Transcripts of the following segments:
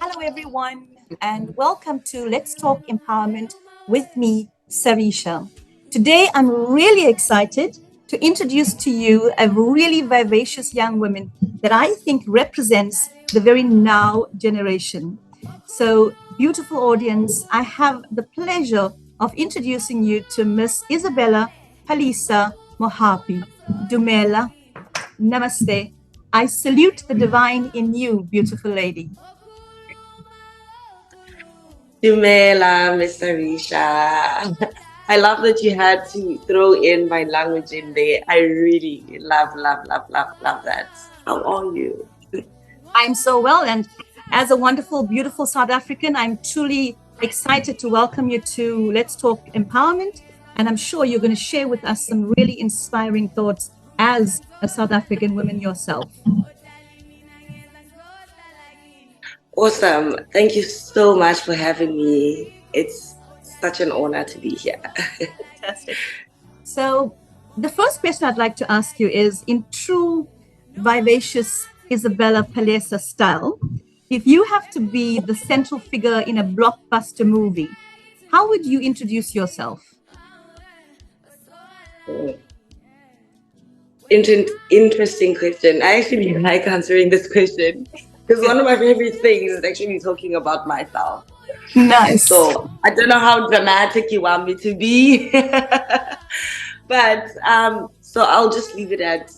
Hello, everyone, and welcome to Let's Talk Empowerment with me, Sarisha. Today, I'm really excited to introduce to you a really vivacious young woman that I think represents the very now generation. So, beautiful audience, I have the pleasure of introducing you to Miss Isabella Palisa Mohapi Dumela. Namaste. I salute the divine in you, beautiful lady. Dumela, Miss Sarisha. I love that you had to throw in my language in there. I really love that. How are you? I'm so well. And as a wonderful, beautiful South African, I'm truly excited to welcome you to Let's Talk Empowerment. And I'm sure you're going to share with us some really inspiring thoughts as a South African woman yourself. Awesome. Thank you so much for having me. It's such an honor to be here. Fantastic. So, the first question I'd like to ask you is in true vivacious Isabella Palesa style, if you have to be the central figure in a blockbuster movie, how would you introduce yourself? Interesting question. I actually like answering this question because one of my favorite things is actually talking about myself. Nice. So I don't know how dramatic you want me to be, but so I'll just leave it at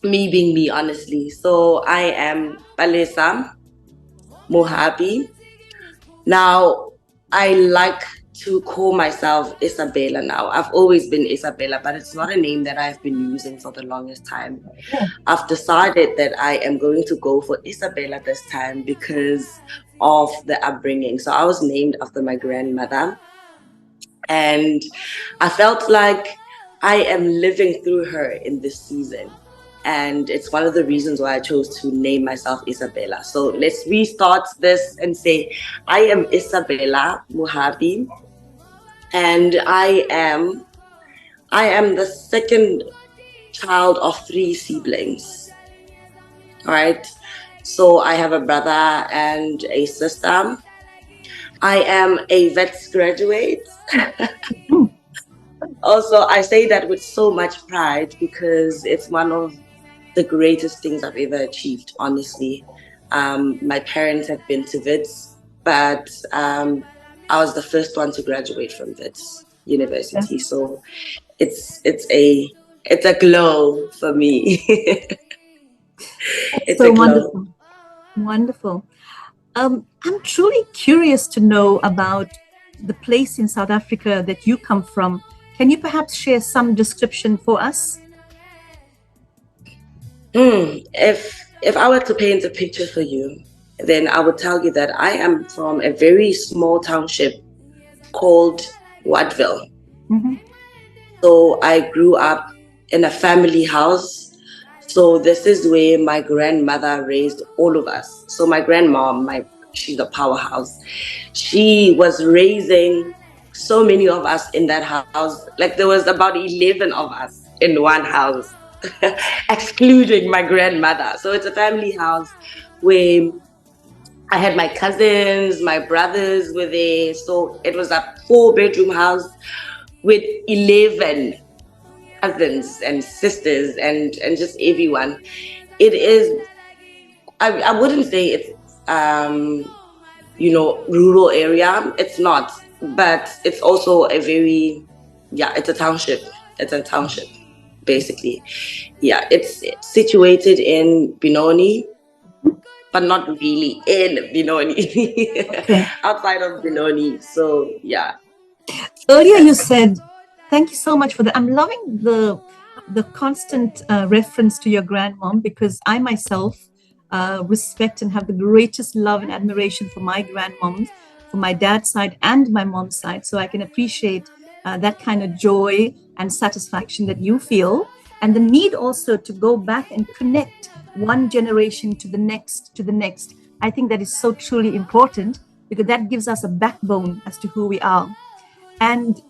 me being me, honestly. So I am Palesa Mohapi. Now, I like to call myself Isabella now. I've always been Isabella, but it's not a name that I've been using for the longest time. I've decided that I am going to go for Isabella this time because of the upbringing. So I was named after my grandmother, and I felt like I am living through her in this season. And it's one of the reasons why I chose to name myself Isabella. So let's restart this and say, I am Isabella Muhabi, and I am the second child of 3 siblings. All right. So I have a brother and a sister. I am a vets graduate. Also, I say that with so much pride because it's one of the greatest things I've ever achieved, honestly. My parents have been to Wits, but I was the first one to graduate from Wits University. So it's a glow for me. It's so wonderful. Wonderful. I'm truly curious to know about the place in South Africa that you come from. Can you perhaps share some description for us? If I were to paint a picture for you, then I would tell you that I am from a very small township called Wattville. Mm-hmm. So I grew up in a family house. So this is where my grandmother raised all of us. So my grandmom, she's a powerhouse. She was raising so many of us in that house. Like there was about 11 of us in one house, excluding my grandmother. So it's a family house where I had my cousins, my brothers were there. So it was a 4-bedroom house with 11 cousins and sisters and just everyone. It is, I wouldn't say it's, rural area. It's not, but it's also it's a township. It's a township, basically. Yeah, it's situated in Benoni, but not really in Benoni, outside of Benoni. So, yeah. Earlier you said, thank you so much for that. I'm loving the constant reference to your grandmom because I myself respect and have the greatest love and admiration for my grandmoms, for my dad's side and my mom's side. So I can appreciate that kind of joy and satisfaction that you feel, and the need also to go back and connect one generation to the next, to the next. I think that is so truly important because that gives us a backbone as to who we are. And,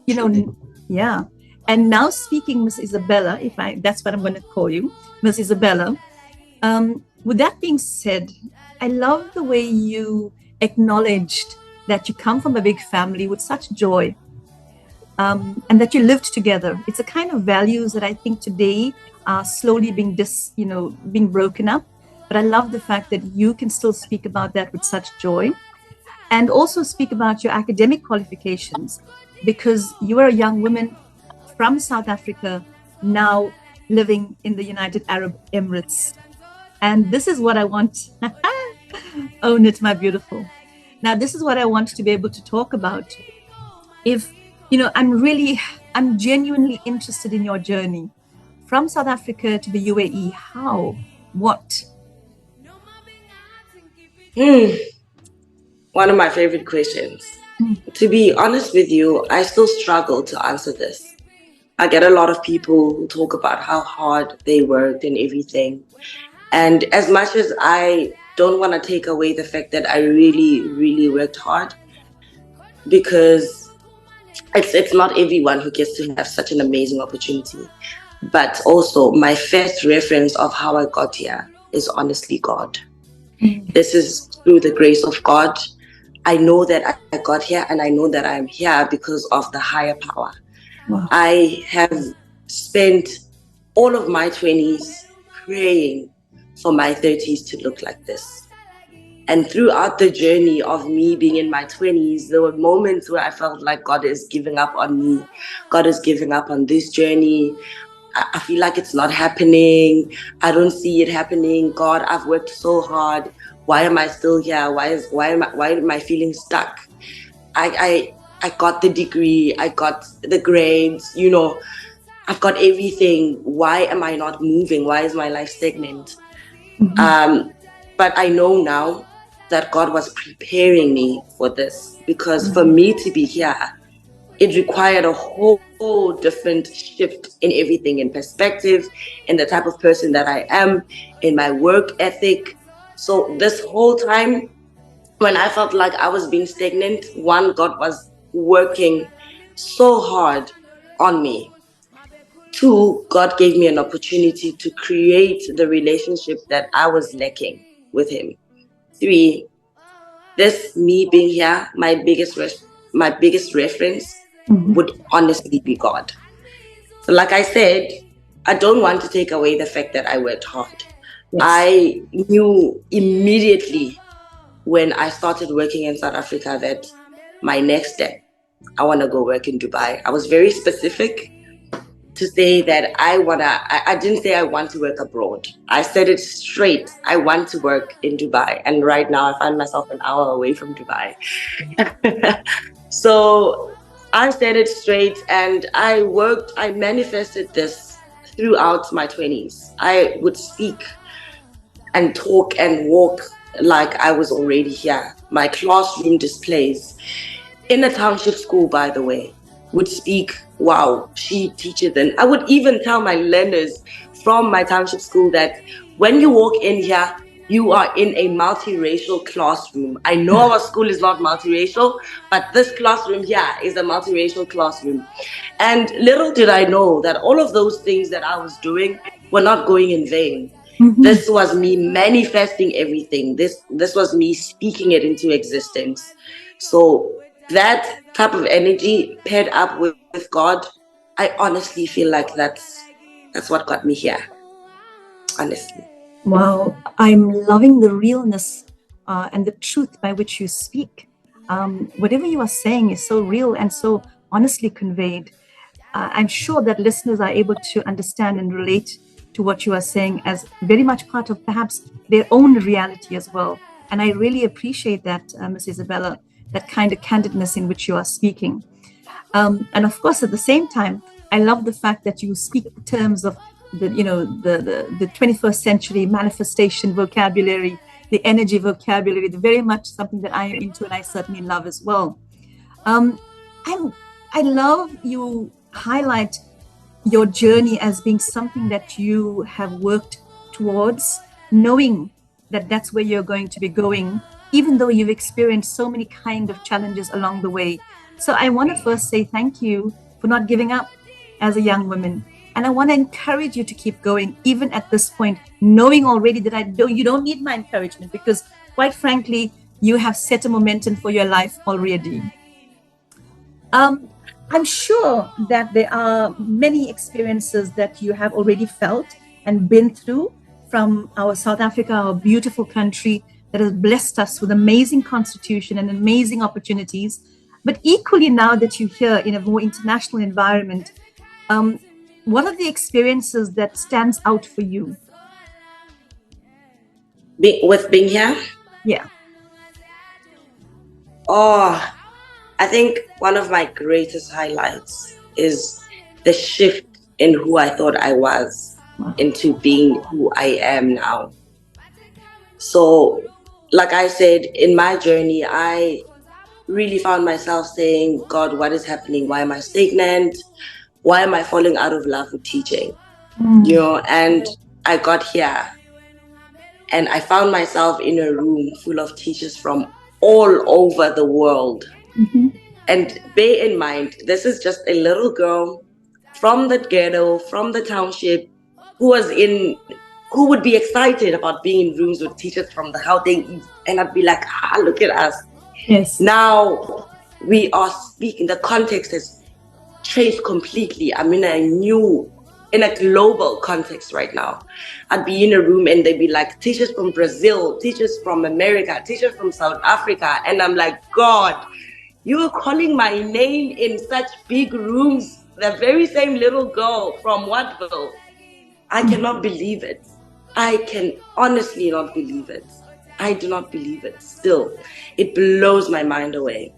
yeah. And now speaking, Miss Isabella, that's what I'm going to call you, Miss Isabella, With that being said, I love the way you acknowledged that you come from a big family with such joy, and that you lived together. It's a kind of values that I think today are slowly being being broken up. But I love the fact that you can still speak about that with such joy, and also speak about your academic qualifications, because you are a young woman from South Africa now living in the United Arab Emirates. And this is what I want. Own it, my beautiful. Now, this is what I want to be able to talk about. If, I'm genuinely interested in your journey from South Africa to the UAE. How? What? Hmm, one of my favorite questions. To be honest with you, I still struggle to answer this. I get a lot of people who talk about how hard they worked and everything. And as much as I don't want to take away the fact that I really, really worked hard, because it's not everyone who gets to have such an amazing opportunity. But also, my first reference of how I got here is honestly God. This is through the grace of God. I know that I got here, and I know that I'm here because of the higher power. Wow. I have spent all of my 20s praying for my 30s to look like this. And throughout the journey of me being in my 20s, there were moments where I felt like God is giving up on me. God is giving up on this journey. I feel like it's not happening. I don't see it happening. God, I've worked so hard. Why am I still here? Why am I feeling stuck? I got the degree, I got the grades, I've got everything. Why am I not moving? Why is my life stagnant? Um, but I know now that God was preparing me for this, because for me to be here, it required a whole different shift in everything, in perspective, in the type of person that I am, in my work ethic. So this whole time, when I felt like I was being stagnant, one, God was working so hard on me. Two, God gave me an opportunity to create the relationship that I was lacking with Him. Three, this me being here, my biggest reference would honestly be God. So, like I said, I don't want to take away the fact that I worked hard. Yes. I knew immediately when I started working in South Africa that my next step, I want to go work in Dubai. I was very specific to say that I didn't say I want to work abroad. I said it straight. I want to work in Dubai. And right now I find myself an hour away from Dubai. So I said it straight, and I manifested this throughout my 20s. I would speak and talk and walk like I was already here. My classroom displays in a township school, by the way, would speak, wow, she teaches. And I would even tell my learners from my township school that when you walk in here, you are in a multiracial classroom. I know our school is not multiracial, but this classroom here is a multiracial classroom. And little did I know that all of those things that I was doing were not going in vain. This was me manifesting everything. This was me speaking it into existence. So that type of energy paired up with God, I honestly feel like that's what got me here. Honestly. Wow, I'm loving the realness and the truth by which you speak. Whatever you are saying is so real and so honestly conveyed. I'm sure that listeners are able to understand and relate to what you are saying as very much part of perhaps their own reality as well. And I really appreciate that, Ms. Isabella, that kind of candidness in which you are speaking. And of course, at the same time, I love the fact that you speak terms of the 21st century manifestation vocabulary, the energy vocabulary, the very much something that I am into and I certainly love as well. Um, I'm, I love you highlight your journey as being something that you have worked towards, knowing that that's where you're going to be going, even though you've experienced so many kind of challenges along the way. So I want to first say thank you for not giving up as a young woman. And I want to encourage you to keep going, even at this point, knowing already that you don't need my encouragement, because quite frankly, you have set a momentum for your life already. Um, I'm sure that there are many experiences that you have already felt and been through from our South Africa, our beautiful country that has blessed us with amazing constitution and amazing opportunities. But equally, now that you're here in a more international environment, um, what are the experiences that stands out for you? With being here, Yeah. oh, I think one of my greatest highlights is the shift in who I thought I was Wow. into being who I am now. So, like I said, in my journey, I really found myself saying, God, what is happening? Why am I stagnant? Why am I falling out of love with teaching? Mm. And I got here and I found myself in a room full of teachers from all over the world. Mm-hmm. And bear in mind, this is just a little girl from the ghetto, from the township, who was in, who would be excited about being in rooms with teachers from the Gauteng East. And I'd be like, look at us. Yes. Now we are speaking, the context has changed completely. I'm in a global context right now. I'd be in a room and they'd be like, teachers from Brazil, teachers from America, teachers from South Africa. And I'm like, God, you are calling my name in such big rooms. The very same little girl from Wattville. I cannot believe it. I can honestly not believe it. I do not believe it still. It blows my mind away.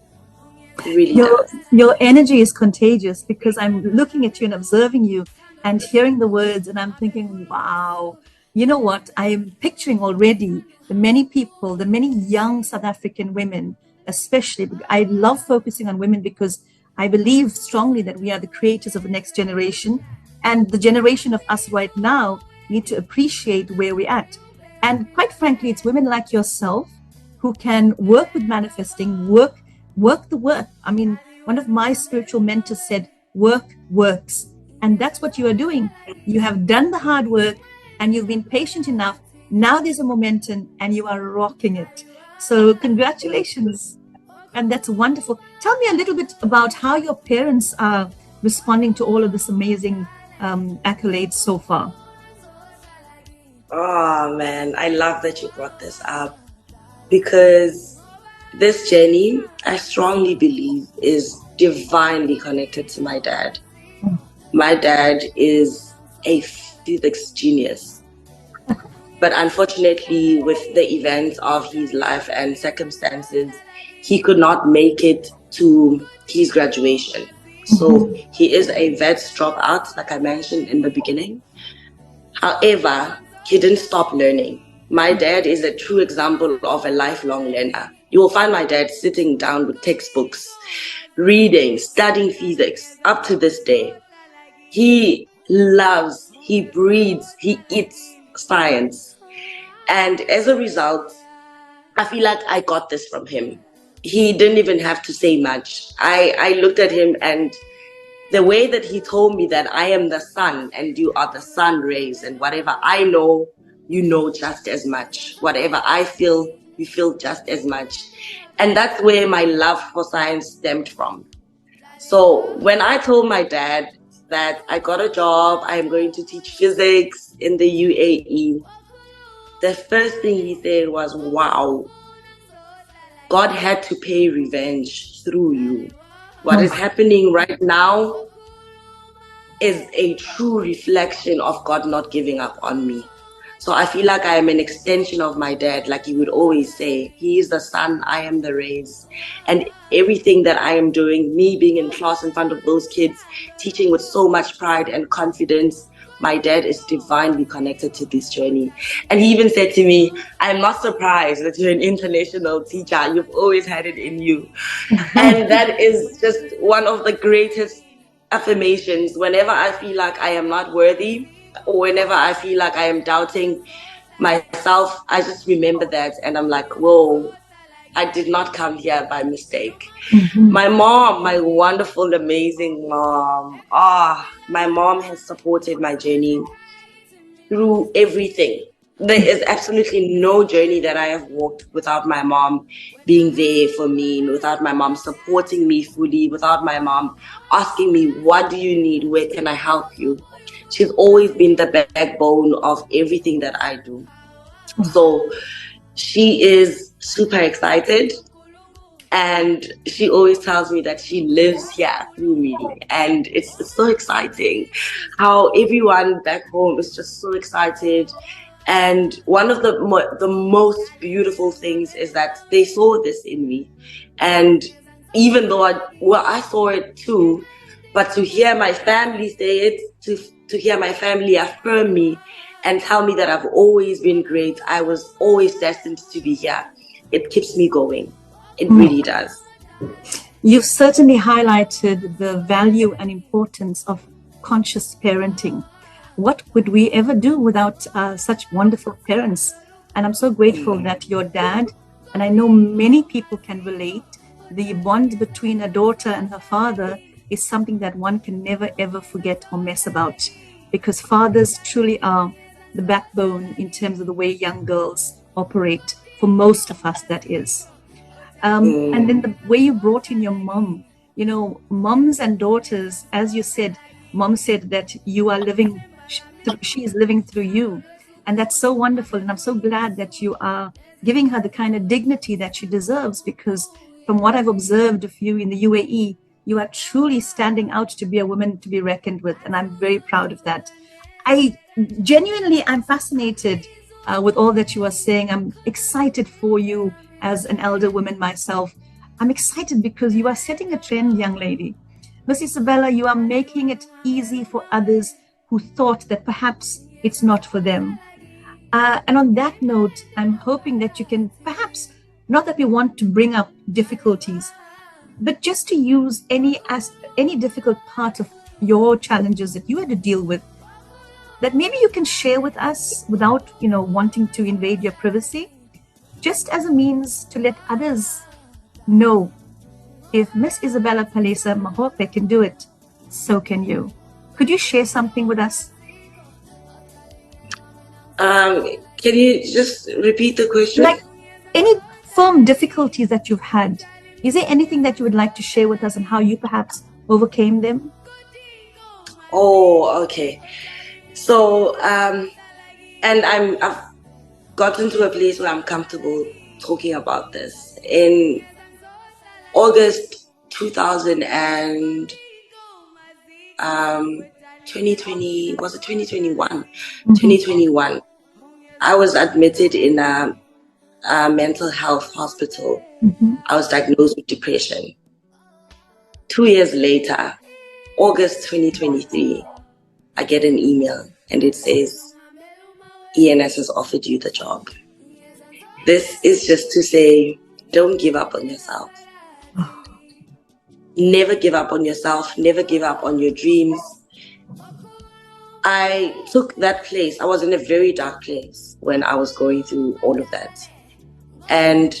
It really your does. your energy is contagious, because I'm looking at you and observing you and hearing the words, and I'm thinking, wow, you know what, I'm picturing already the many people, the many young South African women, especially. I love focusing on women because I believe strongly that we are the creators of the next generation, and the generation of us right now need to appreciate where we're at. And quite frankly, it's women like yourself who can work with manifesting, work the work. I mean, one of my spiritual mentors said, work works. And that's what you are doing. You have done the hard work and you've been patient enough. Now there's a momentum and you are rocking it. So, congratulations. And that's wonderful. Tell me a little bit about how your parents are responding to all of this amazing accolades so far. Oh man, I love that you brought this up because this journey, I strongly believe, is divinely connected to my dad. My dad is a physics genius. But unfortunately, with the events of his life and circumstances, he could not make it to his graduation. So he is a vets dropout, like I mentioned in the beginning. However, he didn't stop learning. My dad is a true example of a lifelong learner. You will find my dad sitting down with textbooks, reading, studying physics up to this day. He loves, he breathes, he eats science. And as a result, I feel like I got this from him. He didn't even have to say much. I looked at him and the way that he told me that I am the sun and you are the sun rays, and whatever I know, you know just as much. Whatever I feel, you feel just as much. And that's where my love for science stemmed from. So when I told my dad that I got a job, I'm going to teach physics in the UAE, the first thing he said was, wow, God had to pay revenge through you. What is happening right now is a true reflection of God not giving up on me. So I feel like I am an extension of my dad, like he would always say. He is the sun, I am the rays. And everything that I am doing, me being in class in front of those kids, teaching with so much pride and confidence, my dad is divinely connected to this journey. And he even said to me, I'm not surprised that you're an international teacher. You've always had it in you. And that is just one of the greatest affirmations. Whenever I feel like I am not worthy, or whenever I feel like I am doubting myself, I just remember that and I'm like, whoa, I did not come here by mistake. Mhm. My mom, my wonderful, amazing mom. My mom has supported my journey through everything. There is absolutely no journey that I have walked without my mom being there for me, without my mom supporting me fully, without my mom asking me, what do you need? Where can I help you? She's always been the backbone of everything that I do. So she is super excited, and she always tells me that she lives here through me, and it's so exciting how everyone back home is just so excited. And one of the most beautiful things is that they saw this in me, and even though I saw it too, but to hear my family say it, to hear my family affirm me and tell me that I've always been great, I was always destined to be here, it keeps me going. It really does. You've certainly highlighted the value and importance of conscious parenting. What would we ever do without such wonderful parents? And I'm so grateful that your dad, and I know many people can relate, the bond between a daughter and her father is something that one can never ever forget or mess about, because fathers truly are the backbone in terms of the way young girls operate, for most of us, that is. And then the way you brought in your mom, moms and daughters, as you said, mom said that you are living, she is living through you. And that's so wonderful. And I'm so glad that you are giving her the kind of dignity that she deserves, because from what I've observed of you in the UAE, you are truly standing out to be a woman to be reckoned with. And I'm very proud of that. I genuinely, I'm fascinated with all that you are saying. I'm excited for you as an elder woman myself. I'm excited because you are setting a trend, young lady. Miss Isabella, you are making it easy for others who thought that perhaps it's not for them. And on that note, I'm hoping that you can perhaps, not that we want to bring up difficulties, but just to use any difficult part of your challenges that you had to deal with, that maybe you can share with us without wanting to invade your privacy, just as a means to let others know, if Miss Isabella Palesa Mahope can do it, so can you. Could you share something with us? Can you just repeat the question? Like any firm difficulties that you've had, is there anything that you would like to share with us and how you perhaps overcame them? Oh, okay. So, and I've gotten to a place where I'm comfortable talking about this. In August 2000 and 2020, was it 2021? 2021, I was admitted in a mental health hospital. I was diagnosed with depression. 2 years later, August 2023, I get an email and it says, ENS has offered you the job. This is just to say, don't give up on yourself. Never give up on yourself. Never give up on your dreams. I took that place. I was in a very dark place when I was going through all of that. And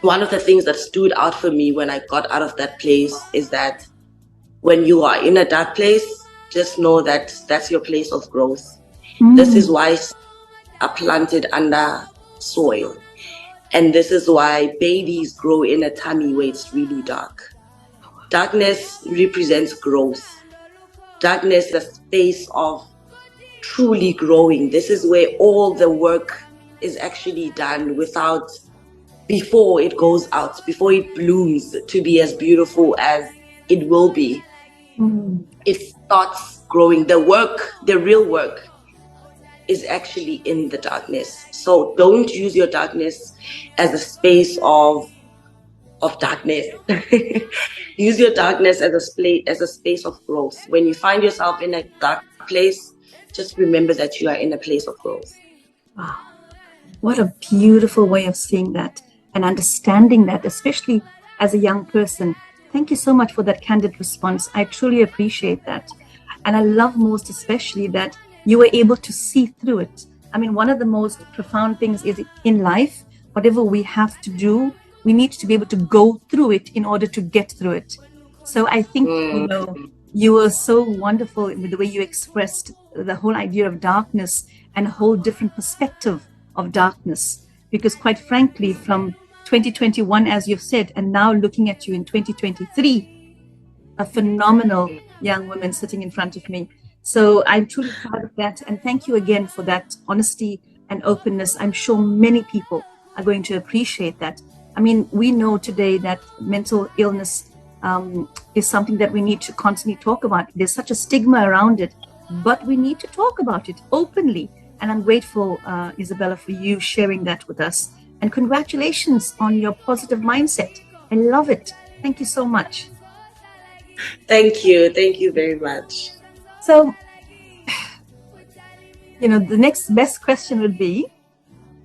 one of the things that stood out for me when I got out of that place is that when you are in a dark place, just know that that's your place of growth. This is why are planted under soil. And this is why babies grow in a tummy where it's really dark. Darkness represents growth. Darkness is the space of truly growing. This is where all the work is actually done before it goes out, before it blooms to be as beautiful as it will be. It starts growing. The work, the real work, is actually in the darkness. So don't use your darkness as a space of darkness. Use your darkness as a space of growth. When you find yourself in a dark place, just remember that you are in a place of growth. Wow. What a beautiful way of seeing that and understanding that, especially as a young person. Thank you so much for that candid response. I truly appreciate that. And I love most especially that you were able to see through it. I mean, one of the most profound things is in life, whatever we have to do, we need to be able to go through it in order to get through it. So I think, you were so wonderful with the way you expressed the whole idea of darkness and a whole different perspective of darkness. Because quite frankly, from 2021, as you've said, and now looking at you in 2023, a phenomenal young woman sitting in front of me. So I'm truly proud of that. And thank you again for that honesty and openness. I'm sure many people are going to appreciate that. I mean, we know today that mental illness is something that we need to constantly talk about. There's such a stigma around it, but we need to talk about it openly. And I'm grateful, Isabella, for you sharing that with us. And congratulations on your positive mindset. I love it. Thank you so much. Thank you. Thank you very much. So, the next best question would be,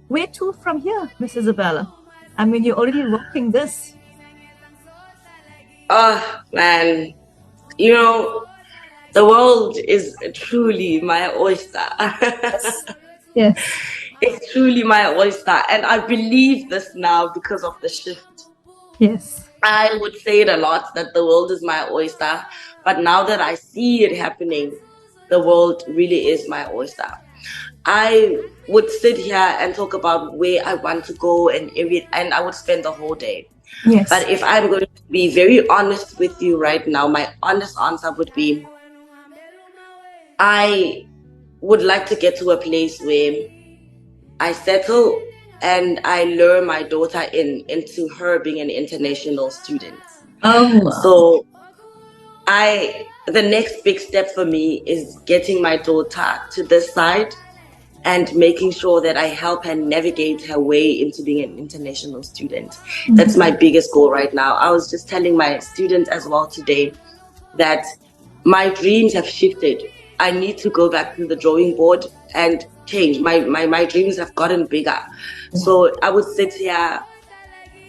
where to from here, Miss Isabella? I mean, you're already rocking this. Oh, man. The world is truly my oyster. Yes. It's truly my oyster. And I believe this now because of the shift. Yes. I would say it a lot that the world is my oyster. But now that I see it happening, the world really is my oyster. I would sit here and talk about where I want to go and I would spend the whole day. Yes. But if I'm going to be very honest with you right now, my honest answer would be, I would like to get to a place where I settle and I lure my daughter into her being an international student. Oh, wow. So the next big step for me is getting my daughter to this side and making sure that I help her navigate her way into being an international student. Mm-hmm. That's my biggest goal right now. I was just telling my students as well today that my dreams have shifted. I need to go back to the drawing board and change. My dreams have gotten bigger. Mm-hmm. So I would sit here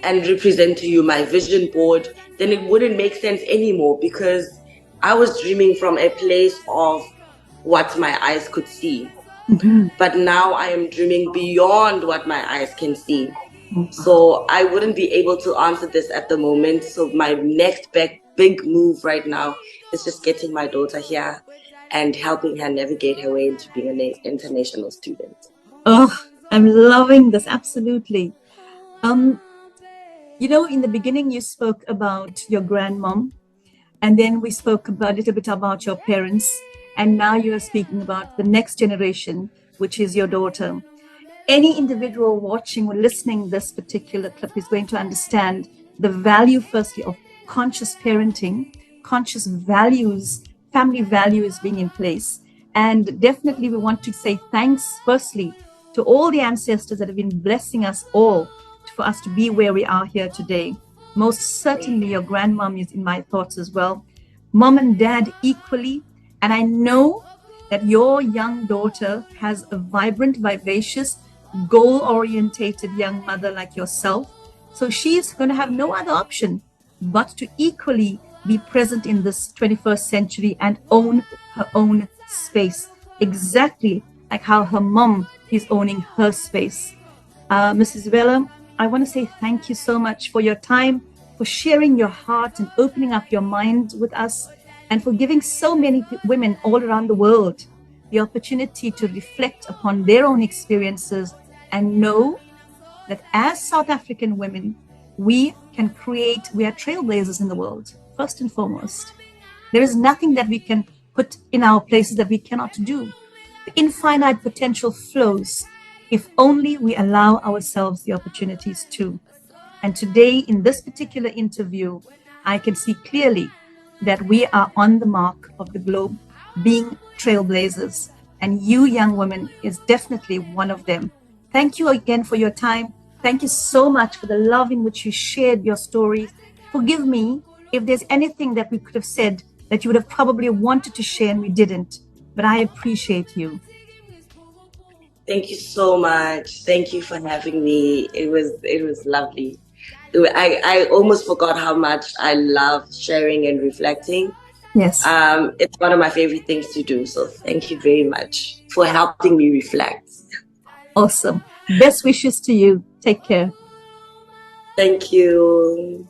and represent to you my vision board, then it wouldn't make sense anymore because I was dreaming from a place of what my eyes could see. Mm-hmm. But now I am dreaming beyond what my eyes can see. Mm-hmm. So I wouldn't be able to answer this at the moment. So my next big move right now is just getting my daughter here and helping her navigate her way into being an international student. Oh, I'm loving this. Absolutely. In the beginning, you spoke about your grandmom, and then we spoke a little bit about your parents, and now you are speaking about the next generation, which is your daughter. Any individual watching or listening this particular clip is going to understand the value, firstly, of conscious parenting, conscious values, family values being in place. And definitely we want to say thanks, firstly, to all the ancestors that have been blessing us all for us to be where we are here today. Most certainly your grandmom is in my thoughts as well. Mom and dad equally. And I know that your young daughter has a vibrant, vivacious, goal-orientated young mother like yourself. So she's going to have no other option but to equally be present in this 21st century and own her own space, exactly like how her mom is owning her space. Mrs. Vella, I want to say thank you so much for your time, for sharing your heart and opening up your mind with us, and for giving so many women all around the world the opportunity to reflect upon their own experiences and know that as South African women, we are trailblazers in the world, first and foremost. There is nothing that we can put in our places that we cannot do. The infinite potential flows if only we allow ourselves the opportunities to. And today, in this particular interview, I can see clearly that we are on the mark of the globe, being trailblazers. And you, young women, is definitely one of them. Thank you again for your time. Thank you so much for the love in which you shared your stories. Forgive me if there's anything that we could have said that you would have probably wanted to share and we didn't. But I appreciate you. Thank you so much. Thank you for having me. It was lovely. I almost forgot how much I love sharing and reflecting. Yes. It's one of my favorite things to do. So thank you very much for helping me reflect. Awesome. Best wishes to you. Take care. Thank you.